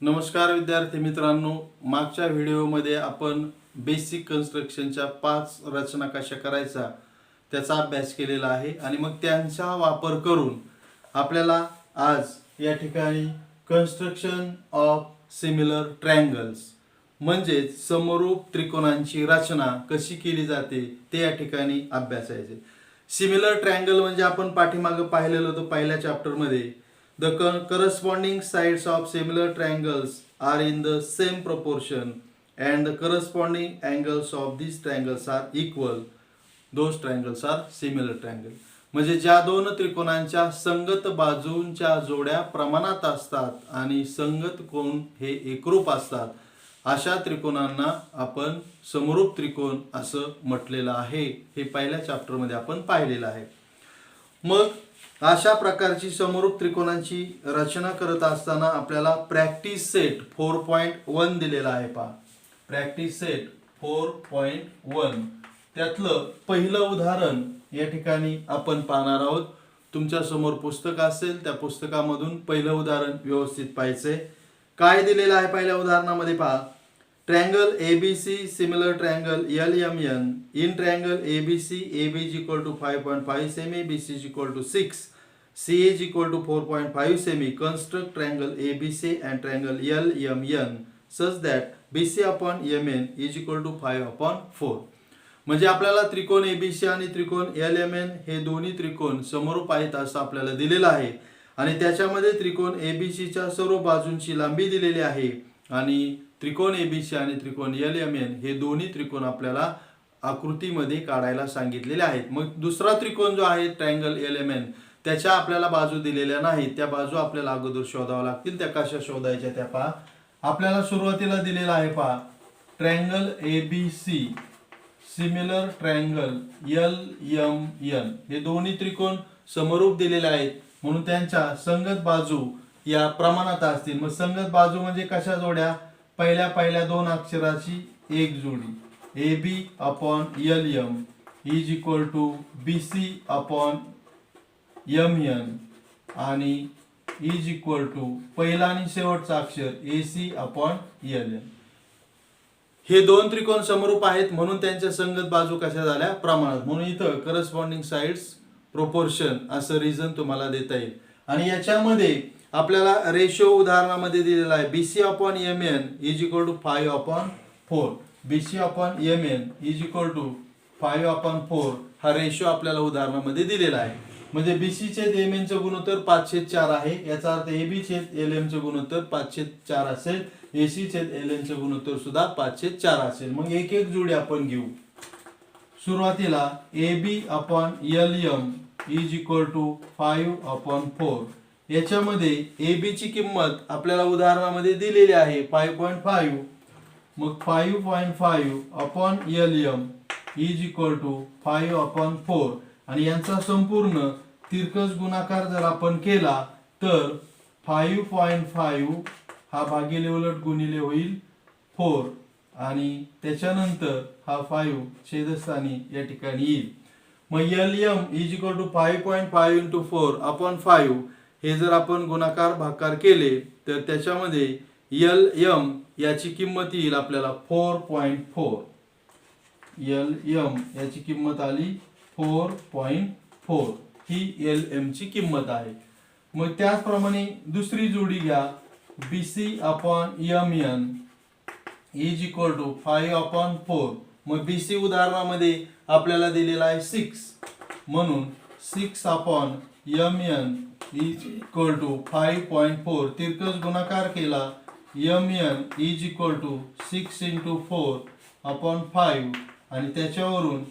नमस्कार विद्यार्थी मित्रांनो, मागच्या व्हिडिओमध्ये आपण बेसिक कन्स्ट्रक्शनच्या 5 रचना कशा करायचा त्याचा अभ्यास केलेला आहे आणि मग त्यांचा वापर करून आपल्याला आज या ठिकाणी कन्स्ट्रक्शन ऑफ सिमिलर ट्रायंगल्स म्हणजे समरूप त्रिकोणांची रचना कशी केली जाते ते या ठिकाणी अभ्यासायचे। सिमिलर ट्रायंगल म्हणजे आपण पाठीमागे पाहिलेलं होतं पहिल्या चॅप्टर मध्ये The corresponding sides of similar triangles are in the same proportion and the corresponding angles of these triangles are equal. Those triangles are similar triangle. म्हणजे ज्या दोन त्रिकोणांच्या संगत बाजूंच्या जोड्या प्रमाणात असतात आणि संगत कोण हे एकरूप असतात अशा त्रिकोणांना आपण समरूप त्रिकोण असं म्हटलेलं आहे। हे पहिल्या चॅप्टर मध्ये आपण पाहिलेलं आहे। मग अशा प्रकारची समरूप त्रिकोणांची रचना करत असताना आपल्याला प्रॅक्टिस सेट 4.1 दिलेला आहे। पहा, प्रॅक्टिस सेट 4.1 त्यातलं पहिलं उदाहरण या ठिकाणी आपण पाहणार आहोत। तुमच्या समोर पुस्तक असेल, त्या पुस्तकामधून पहिलं उदाहरण व्यवस्थित पाहायचंय। काय दिलेलं आहे पहिल्या उदाहरणामध्ये पहा, triangle ABC similar triangle LMN in triangle ABC AB is equal to 5.5 semi, BC is equal to 6, CA is equal to 4.5 semi. Construct triangle ABC and triangle LMN such that BC upon MN is equal to 5/4. म्हणजे आपल्याला त्रिकोण ABC आणि त्रिकोण LMN हे दोन्ही त्रिकोण समरूप आहेत असं आपल्याला दिलेलं आहे आणि त्याच्यामध्ये त्रिकोण ABC च्या सर्व बाजूंची लांबी दिलेली आहे आणि त्रिकोण ABC आणि त्रिकोण LMN हे दोन्ही त्रिकोण आपल्याला आकृतीमध्ये काढायला सांगितलेले आहेत। मग दुसरा त्रिकोण जो आहे ट्रायंगल LMN त्याच्या आपल्याला बाजू दिलेल्या नाहीत, त्या बाजू आपल्याला अगोदर शोधाव्या लागतील। त्या कशा शोधायच्या त्या पहा। आपल्याला सुरुवातीला दिलेला आहे पहा, triangle ABC similar triangle LMN हे दोन्ही त्रिकोण समरूप दिलेले आहेत म्हणून त्यांच्या संगत बाजू या प्रमाणात असतील। मग संगत बाजू म्हणजे कशा जोड्या, पहिल्या दोन अक्षराची एक जोडी AB upon LM is equal to BC upon MN आणि इज इक्वल टू पहिला आणि शेवटचा अक्षर AC अपॉन LN। हे दोन त्रिकोण समरूप आहेत म्हणून त्यांच्या संगत बाजू कशा झाल्या, प्रमाणात। म्हणून इथं करस्पॉन्डिंग साइड्स प्रोपोर्शन असं रिझन तुम्हाला देता येईल। आणि याच्यामध्ये आपल्याला रेशो उदाहरणामध्ये दिलेला आहे BC upon MN is equal to 5/4, BC upon MN is equal to 5/4 हा रेशो आपल्याला उदाहरणामध्ये दिलेला आहे। म्हणजे BC छेद MN चे गुणोत्तर 5/4 आहे, याचा अर्थ AB छेद LM चे गुणोत्तर 5/4 असेल, AC छेद LN चे गुणोत्तर सुद्धा 5/4 असेल। मग एक एक जोडी आपण घेऊ। सुरुवातीला AB upon LM is equal to 5/4, याच्यामध्ये AB ची किंमत आपल्याला उदाहरणामध्ये दिलेली आहे 5.5, मग 5.5 upon LM is equal to 5/4 आणि यांचा संपूर्ण तिरकस गुणाकार जर आपण केला तर 5.5 हा भागिले उलट गुणिले होईल 4 आणि त्याच्यानंतर हा 5 छेदस्थानी या ठिकाणी येईल। मग LM is equal to 5.5 into 4 upon 5 हे जर आपण गुणाकार भागाकार केले तर त्याच्यामध्ये LM याची किंमत येईल आपल्याला 4.4, LM याची किंमत आली 4.4, ही LM ची किंमत आहे। मग त्याचप्रमाणे दुसरी जोडी घ्या BC upon MN is equal to 5/4, मग BC उदाहरणामध्ये आपल्याला दिलेला आहे 6 म्हणून 6 upon MN is equal to 5.4, तिरकस गुणाकार केला MN is equal to 6 into 4 upon 5 आणि त्याच्यावरून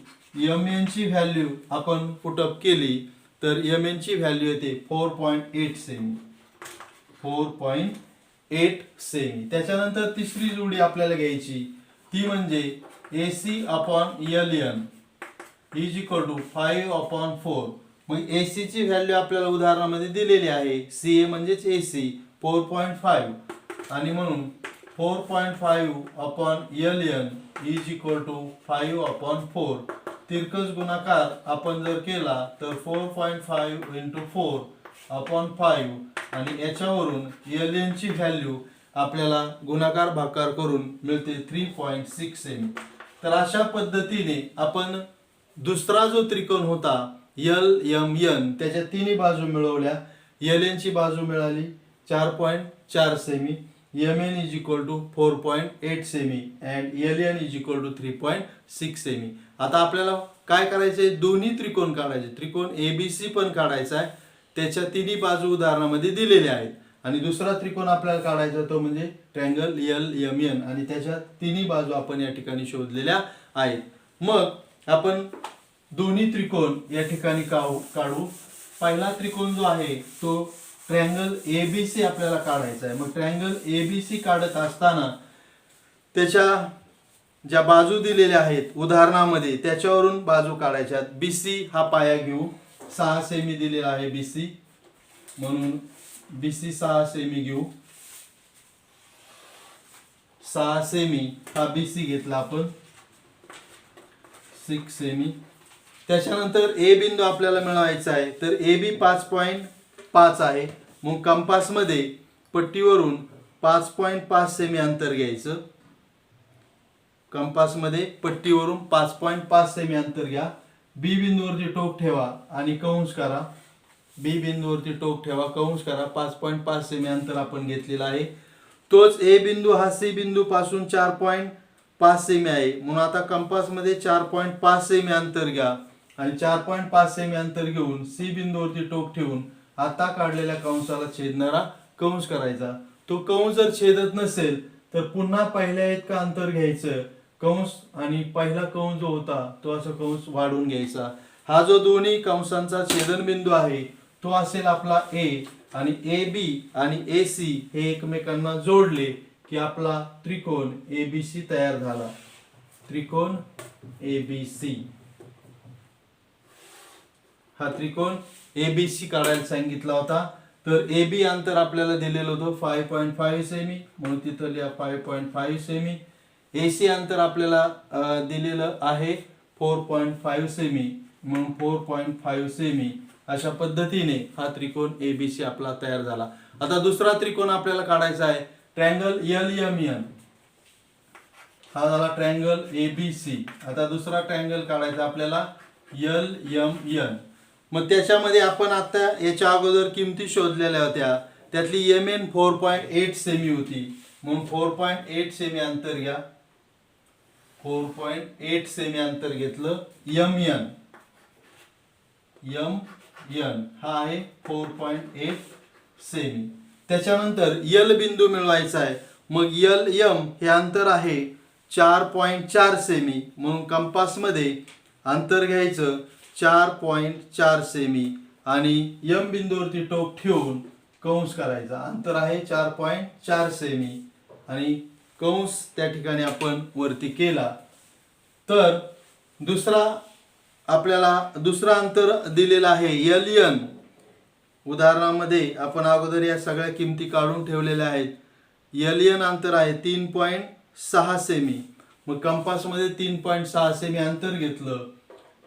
MN ची व्हॅल्यू आपण पुटअप केली तर MN ची व्हॅल्यू येते 4.8 सेमी, 4.8 सेमी। त्याच्यानंतर तिसरी जोडी आपल्याला घ्यायची ती म्हणजे AC upon LN is equal to 5/4, मग AC ची व्हॅल्यू आपल्याला उदाहरणामध्ये दिलेली आहे, CA म्हणजेच AC 4.5 आणि म्हणून 4.5 upon LN is equal to 5/4, तिरकस गुणाकार आपण जर केला तर 4.5 into 4 अपॉन 5 आणि याच्यावरून LN ची व्हॅल्यू आपल्याला गुणाकार भागाकार करून मिळते 3.6 सेमी. तर अशा पद्धतीने आपण दुसरा जो त्रिकोण होता LMN त्याच्या तिन्ही बाजू मिळवल्या. LN ची बाजू मिळाली 4.4 semi, MN is equal to 4.8 semi and LN is equal to 3.6 semi. आता आपल्याला काय करायचंय, दोन्ही त्रिकोण काढायचे. त्रिकोण ABC पण काढायचा आहे, त्याच्या तिन्ही बाजू उदाहरणामध्ये दिलेल्या आहेत. आणि दुसरा त्रिकोण आपल्याला काढायचा तो म्हणजे ट्रँगल LMN आणि त्याच्या तिन्ही बाजू आपण या ठिकाणी शोधलेल्या आहेत. मग आपण दोन्ही त्रिकोण या ठिकाणी काढू. पहिला त्रिकोण जो आहे तो ट्रँगल ABC आपल्याला काढायचा आहे. मग ट्रँगल ABC काढत असताना त्याच्या ज्या बाजू दिलेल्या आहेत उदाहरणामध्ये त्याच्यावरून बाजू काढायच्या. BC हा पाया घेऊ. 6 सेमी दिलेला आहे BC, म्हणून BC 6 सेमी घेऊ. 6 सेमी हा BC घेतला आपण, 6 सेमी. त्याच्यानंतर A बिंदू आपल्याला मिळवायचा आहे. तर AB 5.5 आहे. मग कंपास मध्ये पट्टीवरून 5.5 सेमी अंतर घ्यायचं. कंपास मध्ये पट्टीवरून 5.5 सेमी अंतर घ्या. B बिंदूवरती टोक ठेवा आणि कंस करा. B बिंदूवरती टोक ठेवा, कंस करा. 5.5 सेमी अंतर आपण घेतलेला आहे. तोच A बिंदू हा C बिंदू पासून 4.5 सेमी आहे. म्हणून आता कंपास मध्ये 4.5 सेमी अंतर घ्या आणि 4.5 सेमी अंतर घेऊन C बिंदूवरती टोक ठेवून आता काढलेल्या कंसाला छेदणारा कंस करायचा. तो कंस जर छेदत नसेल तर पुन्हा पहिल्या इतका अंतर घ्यायचं कंस आणि पहिला कंस जो होता तो असा कंस वाढवून घ्यायचा. हा जो दोन्ही कंसांचा छेदनबिंदू आहे तो असेल आपला A आणि AB आणि AC हे एकमेकांना जोडले की आपला त्रिकोण ABC तयार झाला. त्रिकोण ABC, हा त्रिकोण ABC काढायला सांगितला होता. तर AB अंतर आपल्याला दिलेलं होतं 5.5 सेमी, म्हणून तिथं लिहा 5.5 सेमी. AC अंतर आपल्याला दिलेलं आहे 4.5 सेमी, म्हणून 4.5 सेमी. अशा पद्धतीने हा त्रिकोण ABC आपला तयार झाला. आता दुसरा त्रिकोण आपल्याला काढायचा आहे ट्रँगल LMN. हा झाला ट्रँगल ABC. आता दुसरा ट्रँगल काढायचा आपल्याला LMN. मग त्याच्यामध्ये आपण आता याच्या अगोदर किमती शोधलेल्या होत्या. त्यातली MN 4.8 सेमी होती, म्हणून 4.8 सेमी अंतर घ्या. 4.8 सेमी अंतर घेतलं. MN हा आहे 4.8 सेमी. त्याच्यानंतर L बिंदू मिळवायचा आहे. मग LM हे अंतर आहे 4.4 सेमी, म्हणून कंपास मध्ये अंतर घ्यायचं 4.4 सेमी आणि M बिंदूवरती टोक ठेवून कंस करायचा. अंतर आहे 4.4 सेमी आणि कंस त्या ठिकाणी आपण वरती केला. तर दुसरा अंतर दिलेला आहे LN. उदाहरणामध्ये आपण अगोदर या सगळ्या किमती काढून ठेवलेल्या आहेत. LN अंतर आहे 3.6 सेमी. मग कंपास मध्ये 3.6 सेमी अंतर घेतलं.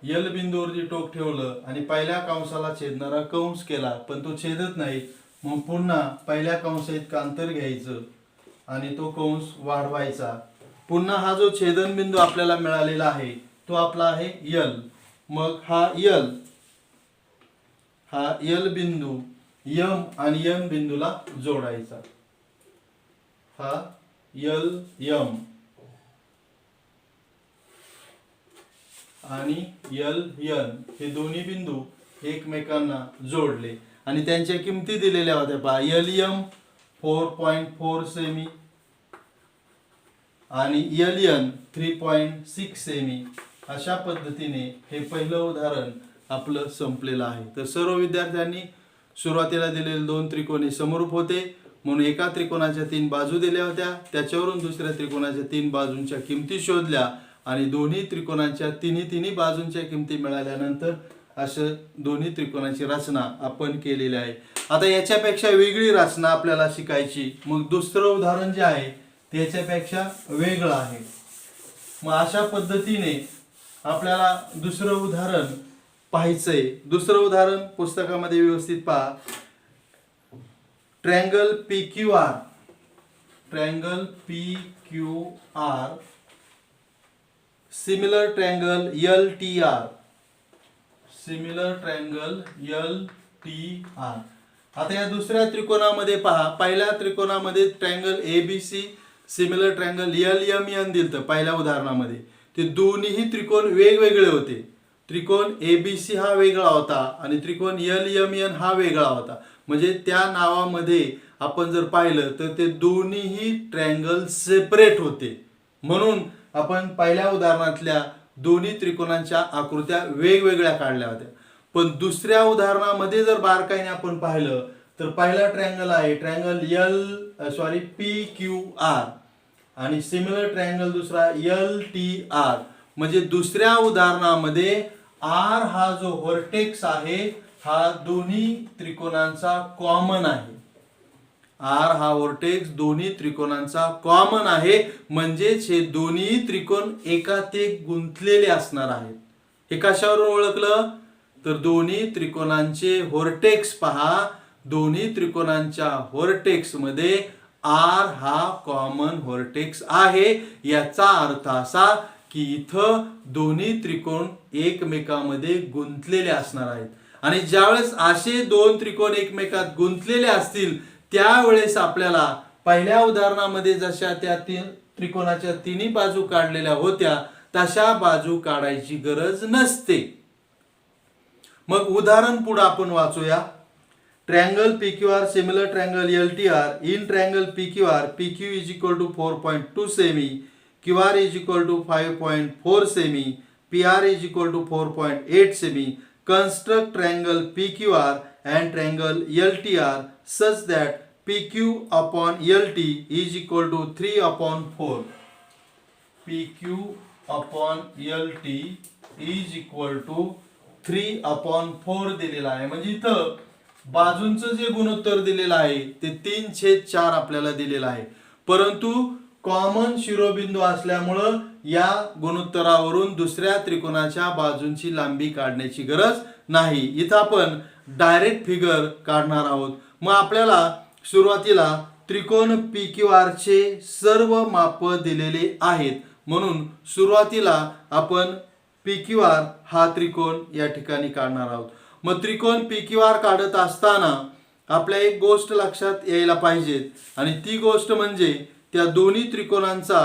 L बिंदूवरती टोक ठेवलं आणि पहिल्या कंसाला छेदणारा कंस केला, पण तो छेदत नाही. मग पुन्हा पहिल्या कंसा इतकं अंतर घ्यायचं आणि तो कंस वाढवायचा. पुन्हा हा जो छेदनबिंदू आपल्याला मिळालेला आहे तो आपला आहे L. मग हा L बिंदू M आणि N बिंदूला जोडायचा. हा LM आणि LN हे दोन्ही बिंदू एकमेकांना जोडले आणि त्यांच्या किमती दिलेल्या होत्या. पहा, LM 4.4 सेमी आणि LN 3.6 सेमी. अशा पद्धतीने हे पहिलं उदाहरण आपलं संपलेलं आहे. तर सर्व विद्यार्थ्यांनी सुरुवातीला दिलेले दोन त्रिकोणी समरूप होते, म्हणून एका त्रिकोणाच्या 3 बाजू दिल्या होत्या. त्याच्यावरून दुसऱ्या त्रिकोणाच्या 3 बाजूंच्या किमती शोधल्या आणि दोन्ही त्रिकोणाच्या तिन्ही बाजूंच्या किमती मिळाल्यानंतर असं दोन्ही त्रिकोणाची रचना आपण केलेली आहे. आता याच्यापेक्षा वेगळी रचना आपल्याला शिकायची. मग दुसरं उदाहरण जे आहे त्याच्यापेक्षा वेगळं आहे. मग अशा पद्धतीने आपल्याला दुसरं उदाहरण पाहायचंय. दुसरं उदाहरण पुस्तकामध्ये व्यवस्थित पहा. Triangle PQR triangle P Q R, similar triangle L T R, similar triangle L T R. आता या दुसऱ्या त्रिकोणामध्ये पहा, पहिल्या त्रिकोणामध्ये triangle ABC, similar triangle L M N दिलतं पहिल्या उदाहरणामध्ये. ते दोन्हीही त्रिकोण वेगवेगळे होते. त्रिकोण एबीसी हा वेगळा होता आणि त्रिकोण एल एम एन हा वेगळा होता. म्हणजे त्या नावामध्ये आपण जर पाहिलं तर ते दोन्हीही ट्रायंगल सेपरेट होते. म्हणून आपण पहिल्या उदाहरणातल्या दोन्ही त्रिकोणांच्या आकृत्या वेगवेगळ्या काढल्या होत्या. पण दुसऱ्या उदाहरणामध्ये जर बारकाईने आपण पाहिलं तर पहिला ट्रायंगल आहे ट्रायंगल पी क्यू आर आणि सिमिलर ट्रायंगल दुसरा एल टी आर. म्हणजे दुसऱ्या उदाहरणामध्ये आर हा जो व्हर्टेक्स आहे हा दोन्ही त्रिकोणांचा कॉमन आहे. आर हा व्हर्टेक्स दोन्ही त्रिकोणांचा कॉमन आहे. म्हणजेच हे दोन्ही त्रिकोण एकात एक गुंतलेले असणार आहेत. हे कशावरून ओळखलं तर दोन्ही त्रिकोणांचे व्हर्टेक्स पहा. दोन्ही त्रिकोणांच्या व्हर्टेक्स मध्ये आर हा कॉमन व्हर्टेक्स आहे. याचा अर्थ असा की इथं दोन्ही त्रिकोण एकमेकांमध्ये गुंतलेले असणार आहेत. आणि ज्यावेळेस असे दोन त्रिकोण एकमेकात गुंतलेले असतील त्यावेळेस आपल्याला पहिल्या उदाहरणामध्ये जशा त्या त्रिकोणाच्या तिन्ही बाजू काढलेल्या होत्या तशा बाजू काढायची गरज नसते. मग उदाहरण पुढे आपण वाचूया. Triangle PQR, similar triangle LTR. In triangle PQR, PQ is equal to 4.2 सेमी, QR is equal to 5.4 सेमी, PR is equal to 4.8 सेमी. Construct triangle PQR and triangle LTR such that PQ upon LT is equal to 3 upon 4. PQ upon LT is equal to 3 upon 4 दिलेला आहे. म्हणजे इथं बाजूंचं जे गुणोत्तर दिलेलं आहे ते 3/4 आपल्याला दिलेलं आहे. परंतु कॉमन शिरोबिंदू असल्यामुळं या गुणोत्तरावरून दुसऱ्या त्रिकोणाच्या बाजूंची लांबी काढण्याची गरज नाही. इथं आपण डायरेक्ट फिगर काढणार आहोत. मग आपल्याला सुरुवातीला त्रिकोण PQR चे सर्व माप दिलेले आहेत. म्हणून सुरुवातीला आपण PQR हा त्रिकोण या ठिकाणी काढणार आहोत. मग त्रिकोण PQR काढत असताना आपल्या एक गोष्ट लक्षात यायला पाहिजे आणि ती गोष्ट म्हणजे त्या दोन्ही त्रिकोणांचा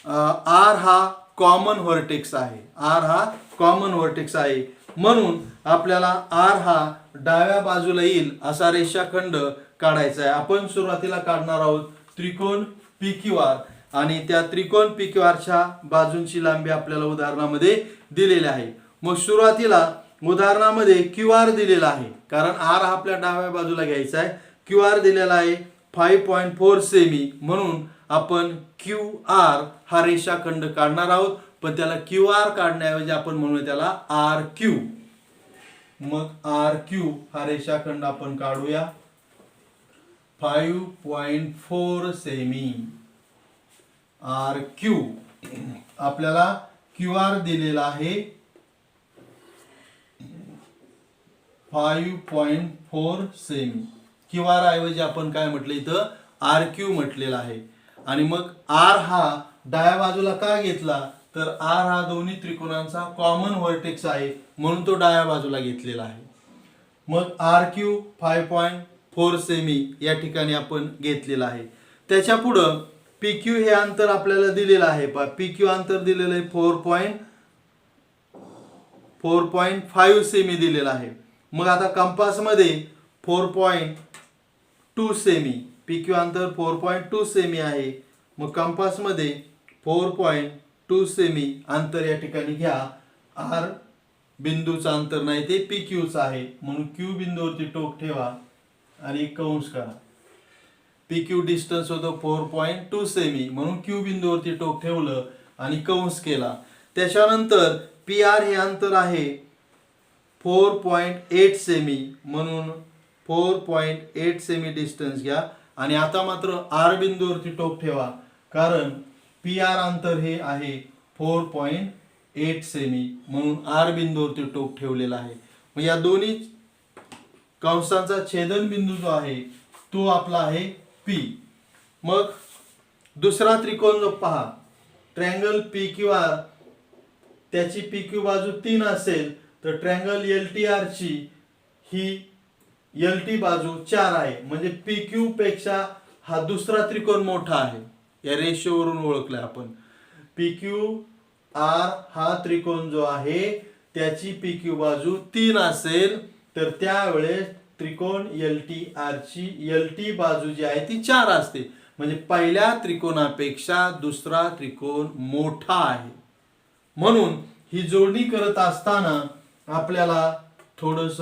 आर हा कॉमन व्हर्टेक्स आहे. आर हा कॉमन व्हर्टेक्स आहे. म्हणून आपल्याला आर हा डाव्या बाजूला येईल असा रेषाखंड काढायचा आहे. आपण सुरुवातीला काढणार आहोत त्रिकोण PQR आणि त्या त्रिकोण PQR च्या बाजूंची लांबी आपल्याला उदाहरणामध्ये दिलेली आहे. मग सुरुवातीला उदाहरणामध्ये QR दिलेला आहे कारण आर हा आपल्या डाव्या बाजूला घ्यायचा आहे. QR दिलेला आहे 5.4 सेमी. म्हणून आपण QR हा रेषाखंड काढणार आहोत. पण त्याला QR काढण्याऐवजी आपण म्हणूया त्याला RQ. मग RQ हा रेषाखंड आपण काढूया 5.4 सेमी. RQ आपल्याला QR दिलेला आहे 5.4 सेमी. QR ऐवजी आपण काय म्हटलं इथं RQ म्हटलेलं आहे. आणि मग R हा डाव्या बाजूला का घेतला तर R हा दोन्ही त्रिकोणांचा कॉमन व्हर्टेक्स आहे म्हणून तो डाव्या बाजूला घेतलेला आहे. मग RQ 5.4 सेमी या ठिकाणी आपण घेतलेला आहे. त्याच्या पुढं PQ हे अंतर आपल्याला दिलेलं आहे. PQ अंतर दिलेलं आहे 4.5 सेमी दिलेलं आहे. मग आता कंपास मध्ये 4.2 सेमी, PQ अंतर 4.2 सेमी आहे. मग कंपास मध्ये 4.2 सेमी अंतर या ठिकाणी घ्या. R बिंदूचं अंतर नाही ते PQचं आहे म्हणून Q बिंदूवरती टोक ठेवा आणि कंस करा. PQ डिस्टन्स होतं 4.2 सेमी म्हणून Q बिंदूवरती टोक ठेवलं आणि कंस केला. त्याच्यानंतर PR हे अंतर आहे 4.8 सेमी म्हणून 4.8 सेमी डिस्टन्स घ्या आणि आता मात्र R बिंदूवरती टोक ठेवा कारण PR अंतर हे आहे 4.8 सेमी म्हणून R बिंदूवरती टोक ठेवलेला आहे. मग या दोन्ही कंसांचा छेदन बिंदू जो आहे तो आपला आहे P. मग दुसरा त्रिकोण जो पहा, ट्रँगल PQR, त्याची PQ बाजू 3 असेल तर ट्रँगल LTR ची ही LT बाजू 4 आहे. म्हणजे PQ पेक्षा हा दुसरा त्रिकोण मोठा आहे. या रेशो वरून ओळखलाय आपण. PQR हा त्रिकोण जो आहे त्याची PQ बाजू 3 असेल तर त्यावेळेस त्रिकोण LTR ची LT बाजू जी आहे ती 4 असते. म्हणजे पहिल्या त्रिकोणापेक्षा दुसरा त्रिकोण मोठा आहे. म्हणून ही जोडणी करत असताना आपल्याला थोडस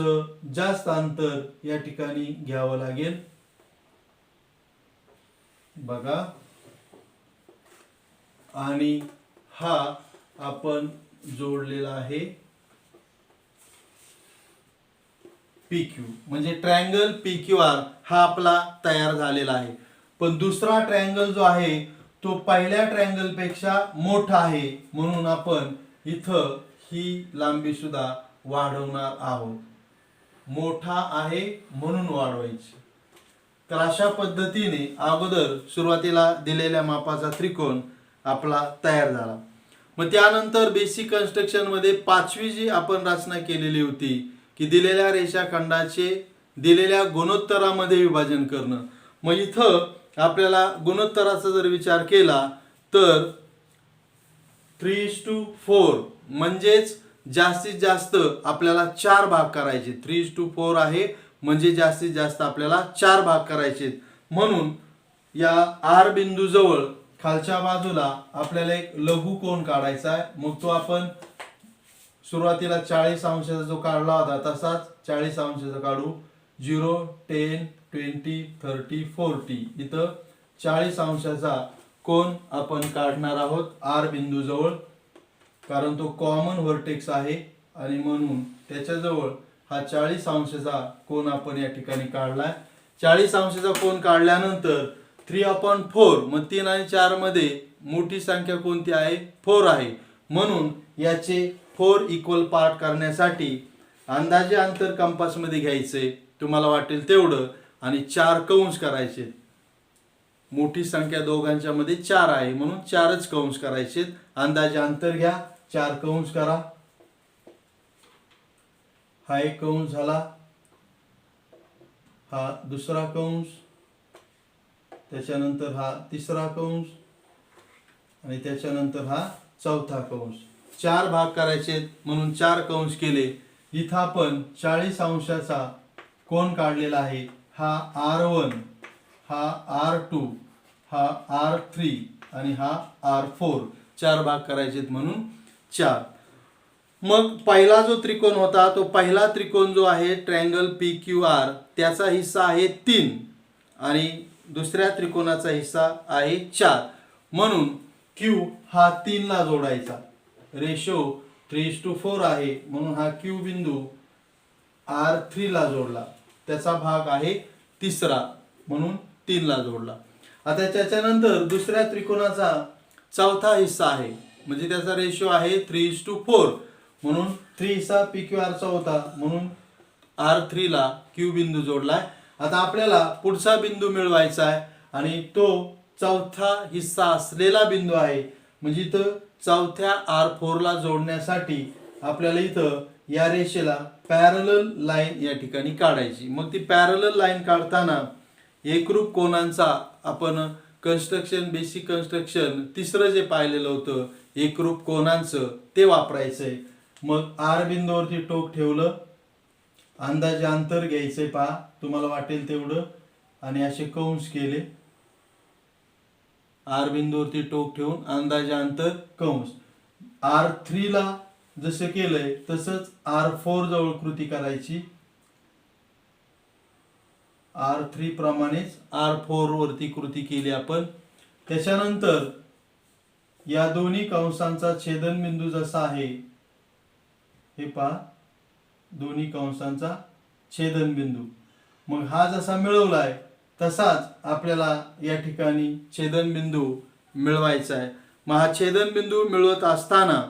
जास्त अंतर या ठिकाणी घ्यावं लागेल. बघा, आणि हा आपण जोडलेला आहे PQ. म्हणजे ट्रँगल PQR हा आपला तयार झालेला आहे. पण दुसरा ट्रँगल जो आहे तो पहिल्या ट्रँगल पेक्षा मोठा आहे. म्हणून आपण इथं ही लांबी सुद्धा वाढवणार आहोत. मोठा आहे म्हणून वाढवायची. तर अशा पद्धतीने अगोदर सुरुवातीला दिलेल्या मापाचा त्रिकोण आपला तयार झाला. मग त्यानंतर बेसिक कन्स्ट्रक्शन मध्ये पाचवी जी आपण रचना केलेली होती की दिलेल्या रेषाखंडाचे दिलेल्या गुणोत्तरामध्ये विभाजन करणं. मग इथं आपल्याला गुणोत्तराचा जर विचार केला तर 3:4 म्हणजेच जास्तीत जास्त आपल्याला 4 भाग करायचे. 3:4 आहे म्हणजे जास्तीत जास्त आपल्याला 4 भाग करायचे. म्हणून या R बिंदू जवळ खालच्या बाजूला आपल्याला एक लघु कोन काढायचा आहे. मग तो आपण सुरुवातीला 40 अंशाचा जो काढला होता तसाच 40 अंशाचा काढू. 0, 10, 20, 30, 40 इथं 40 अंशाचा कोन आपण काढणार आहोत R बिंदू जवळ. कारण तो कॉमन व्हर्टेक्स आहे आणि म्हणून त्याच्याजवळ हा 40 अंशाचा कोन आपण या ठिकाणी काढलाय. 40 अंशाचा कोन काढल्यानंतर 3/4, मग 3 आणि 4 मध्ये मोठी संख्या कोणती आहे? 4 आहे. म्हणून याचे 4 इक्वल पार्ट करण्यासाठी अंदाजे अंतर कंपास मध्ये घ्यायचे तुम्हाला वाटेल तेवढं आणि 4 कंस करायचे. मोठी संख्या दोघांच्या मध्ये 4 आहे म्हणून 4च कंस करायचे. अंदाजे अंतर घ्या, 4 कंस करा. हा एक कंस झाला, हा दुसरा कंस, त्याच्यानंतर हा तिसरा कंस आणि त्याच्यानंतर हा चौथा कंस. 4 भाग करायचे म्हणून 4 कंस केले. इथं आपण 40 अंशाचा कोन काढलेला आहे. हा R1, हा R2, हा R3 आणि हा R4. 4 भाग करायचे म्हणून 4. मग पहिला जो त्रिकोण होता तो पहिला त्रिकोण जो आहे ट्रँगल PQR त्याचा हिस्सा आहे 3 आणि दुसऱ्या त्रिकोणाचा हिस्सा आहे 4. म्हणून Q हा 3 ला जोडायचा. रेशो 3:4 आहे म्हणून हा Q बिंदू R3 ला जोडला. त्याचा भाग आहे तिसरा म्हणून 3 ला जोडला. आता त्याच्यानंतर दुसऱ्या त्रिकोणाचा चौथा हिस्सा आहे म्हणजे त्याचा रेशो आहे 3:4 म्हणून 3 चा PQR चा होता म्हणून R3 ला Q बिंदू जोडलाय. आता आपल्याला पुढचा बिंदू मिळवायचा आहे आणि तो चौथा हिस्सा असलेला बिंदू आहे. म्हणजे इथं चौथ्या R4 ला जोडण्यासाठी आपल्याला इथं या रेषेला पॅरलल लाईन या ठिकाणी काढायची. मग ती पॅरलल लाईन काढताना एकरूप कोनांचा आपण कन्स्ट्रक्शन बेसिक कन्स्ट्रक्शन तिसरं जे पाहिलेलं होतं एकरूप कोनांचं ते वापरायचंय. मग R बिंदूवरती टोक ठेवलं, अंदाजे अंतर घ्यायचंय पहा तुम्हाला वाटेल तेवढं आणि असे कंस केले. R बिंदूवरती टोक ठेवून अंदाजे अंतर कंस. R3 ला जसं केलंय तसंच R4 जवळ कृती करायची. R3 प्रमाणेच R4 वरती कृती केली आपण. त्याच्यानंतर या दोन्ही कंसांचा छेदनबिंदू जसा आहे हे पहा, दोन्ही कंसांचा छेदनबिंदू. मग हा जसा मिळवलाय तसाच आपल्याला या ठिकाणी छेदनबिंदू मिळवायचा आहे. मग हा छेदनबिंदू मिळवत असताना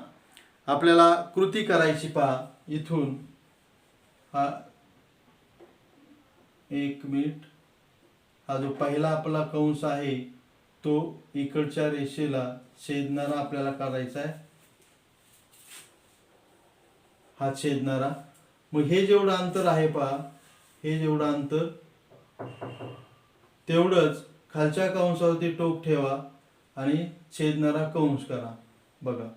आपल्याला कृती करायची पहा. इथून हा 1 मिनिट, हा जो पहिला आपला कंस आहे तो इकडच्या रेषेला छेदणारा आपल्याला काढायचा आहे, हा छेदणारा. मग हे जेवढं अंतर आहे पहा, हे जेवढं अंतर तेवढंच खालच्या कंसावरती टोक ठेवा आणि छेदणारा कंस करा. बघा,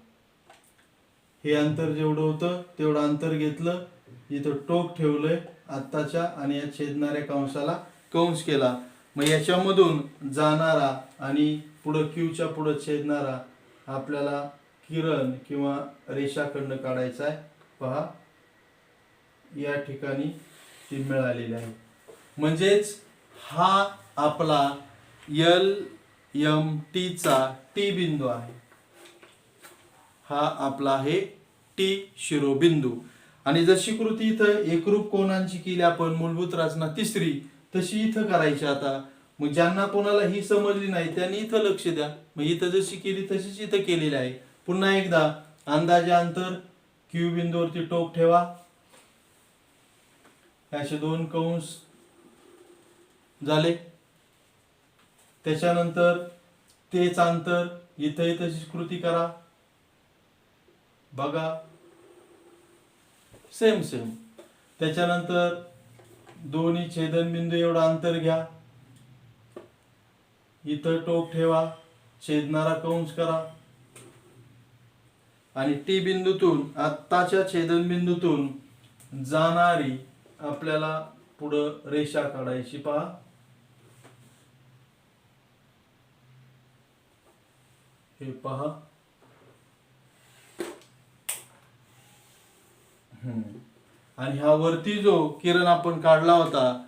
हे अंतर जेवढं होतं तेवढं अंतर घेतलं, इथं टोक ठेवलंय आत्ताच्या आणि या छेदणाऱ्या कंसाला कंस केला. मग याच्यामधून जाणारा आणि पुढं क्यूच्या पुढं छेदणारा आपल्याला किरण किंवा रेषाखंड काढायचा आहे. पहा, या ठिकाणी ती मिळालेली आहे. म्हणजेच हा आपला LMT चा टी बिंदू आहे. हा आपला आहे टी शिरोबिंदू. आणि जशी कृती इथं एकरूप कोनांची केली आपण, मूलभूत रचना तिसरी, तशी इथं करायची. आता मग ज्यांना कोणाला ही समजली नाही त्यांनी इथं लक्ष द्या. मग इथं जशी केली तशीच इथं केलेली आहे. पुन्हा एकदा अंदाजे अंतर क्यू बिंदूवरती टोक ठेवा, असे दोन कंस झाले. त्याच्यानंतर तेच अंतर इथं तशीच कृती करा. बघा, सेम. त्याच्यानंतर दोन्ही छेदनबिंदू एवढं अंतर घ्या, इथं टोक ठेवा, छेदणारा कंस करा आणि टी बिंदूतून, आत्ताच्या छेदनबिंदूतून जाणारी आपल्याला पुढं रेषा काढायची. पहा, हे पहा. आणि हा वरती जो किरण आपण काढला होता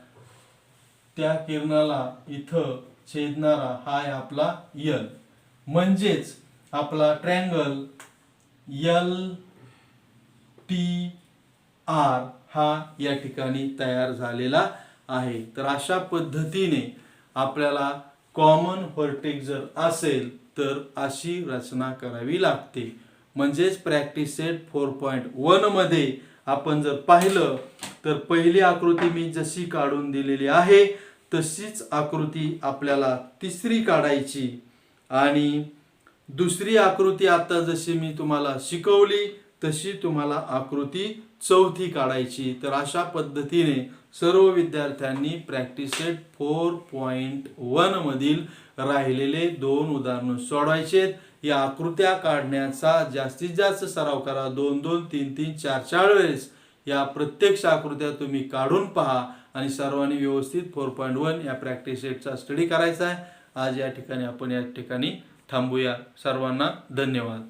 त्या किरणाला इथं छेदणारा हा आहे आपला L. म्हणजेच आपला ट्रँगल LTR हा या ठिकाणी तयार झालेला आहे. तर अशा पद्धतीने आपल्याला कॉमन व्हर्टेक्स जर असेल तर अशी रचना करावी लागते. म्हणजेच प्रॅक्टिस सेट 4.1 मध्ये आपण जर पाहिलं तर पहिली आकृती मी जशी काढून दिलेली आहे तशीच आकृती आपल्याला तिसरी काढायची आणि दुसरी आकृती आता जशी मी तुम्हाला शिकवली तशी तुम्हाला आकृती चौथी काढायची. तर अशा पद्धतीने सर्व विद्यार्थ्यांनी प्रॅक्टिस सेट 4.1 मधील राहिलेले 2 उदाहरणं सोडवायचेत. या आकृत्या काढण्याचा जास्तीत जास्त सराव करा. 2-2, 3-3, 4-4 वेळेस या प्रत्यक्ष आकृत्या तुम्ही काढून पहा आणि सर्वांनी व्यवस्थित 4.1 या प्रॅक्टिस सेटचा स्टडी करायचा आहे. आज या ठिकाणी आपण थांबूया. सर्वांना धन्यवाद.